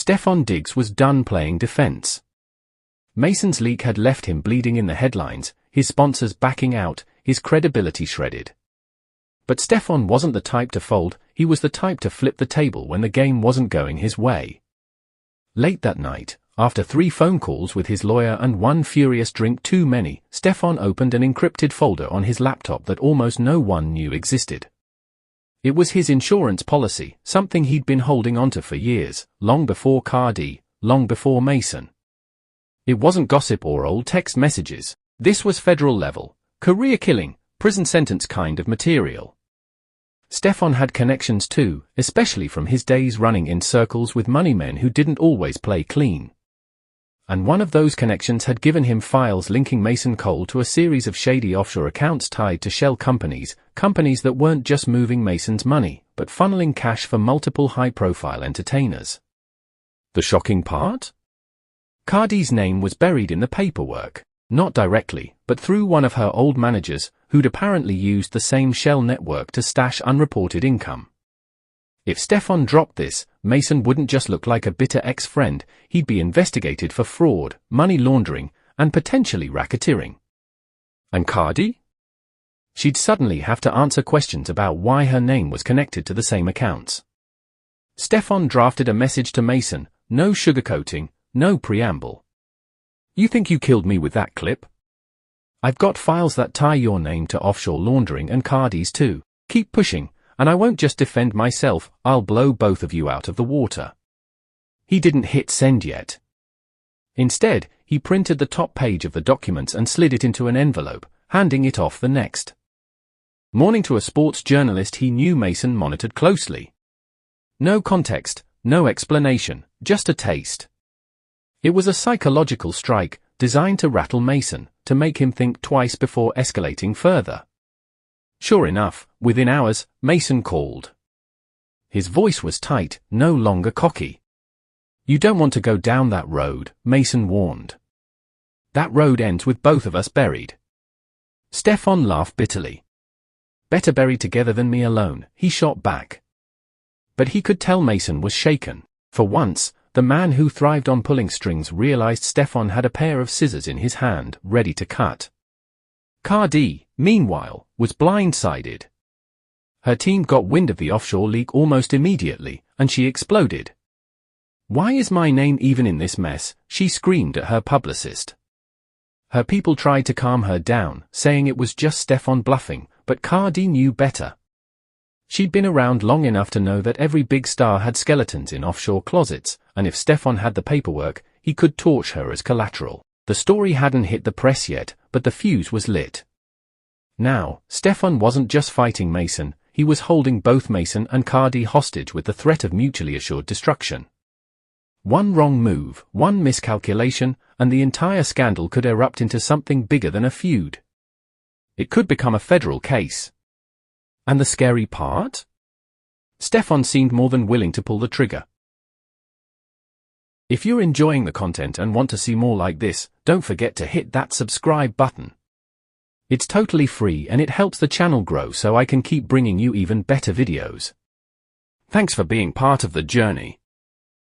Stefon Diggs was done playing defense. Mason's leak had left him bleeding in the headlines, his sponsors backing out, his credibility shredded. But Stefon wasn't the type to fold, he was the type to flip the table when the game wasn't going his way. Late that night, after 3 phone calls with his lawyer and 1 furious drink too many, Stefon opened an encrypted folder on his laptop that almost no one knew existed. It was his insurance policy, something he'd been holding onto for years, long before Cardi, long before Mason. It wasn't gossip or old text messages. This was federal level, career killing, prison sentence kind of material. Stefon had connections too, especially from his days running in circles with money men who didn't always play clean. And one of those connections had given him files linking Mason Cole to a series of shady offshore accounts tied to shell companies, companies that weren't just moving Mason's money, but funneling cash for multiple high-profile entertainers. The shocking part? Cardi's name was buried in the paperwork, not directly, but through one of her old managers, who'd apparently used the same shell network to stash unreported income. If Stefon dropped this, Mason wouldn't just look like a bitter ex-friend, he'd be investigated for fraud, money laundering, and potentially racketeering. And Cardi? She'd suddenly have to answer questions about why her name was connected to the same accounts. Stefon drafted a message to Mason, no sugarcoating, no preamble. You think you killed me with that clip? I've got files that tie your name to offshore laundering and Cardi's too. Keep pushing, and I won't just defend myself, I'll blow both of you out of the water. He didn't hit send yet. Instead, he printed the top page of the documents and slid it into an envelope, handing it off the next morning to a sports journalist he knew Mason monitored closely. No context, no explanation, just a taste. It was a psychological strike, designed to rattle Mason, to make him think twice before escalating further. Sure enough, within hours, Mason called. His voice was tight, no longer cocky. You don't want to go down that road, Mason warned. That road ends with both of us buried. Stefon laughed bitterly. Better buried together than me alone, he shot back. But he could tell Mason was shaken. For once, the man who thrived on pulling strings realized Stefon had a pair of scissors in his hand, ready to cut. Cardi, meanwhile, was blindsided. Her team got wind of the offshore leak almost immediately, and she exploded. Why is my name even in this mess? She screamed at her publicist. Her people tried to calm her down, saying it was just Stefon bluffing, but Cardi knew better. She'd been around long enough to know that every big star had skeletons in offshore closets, and if Stefon had the paperwork, he could torch her as collateral. The story hadn't hit the press yet, but the fuse was lit. Now, Stefon wasn't just fighting Mason, he was holding both Mason and Cardi hostage with the threat of mutually assured destruction. One wrong move, one miscalculation, and the entire scandal could erupt into something bigger than a feud. It could become a federal case. And the scary part? Stefon seemed more than willing to pull the trigger. If you're enjoying the content and want to see more like this, don't forget to hit that subscribe button. It's totally free and it helps the channel grow so I can keep bringing you even better videos. Thanks for being part of the journey.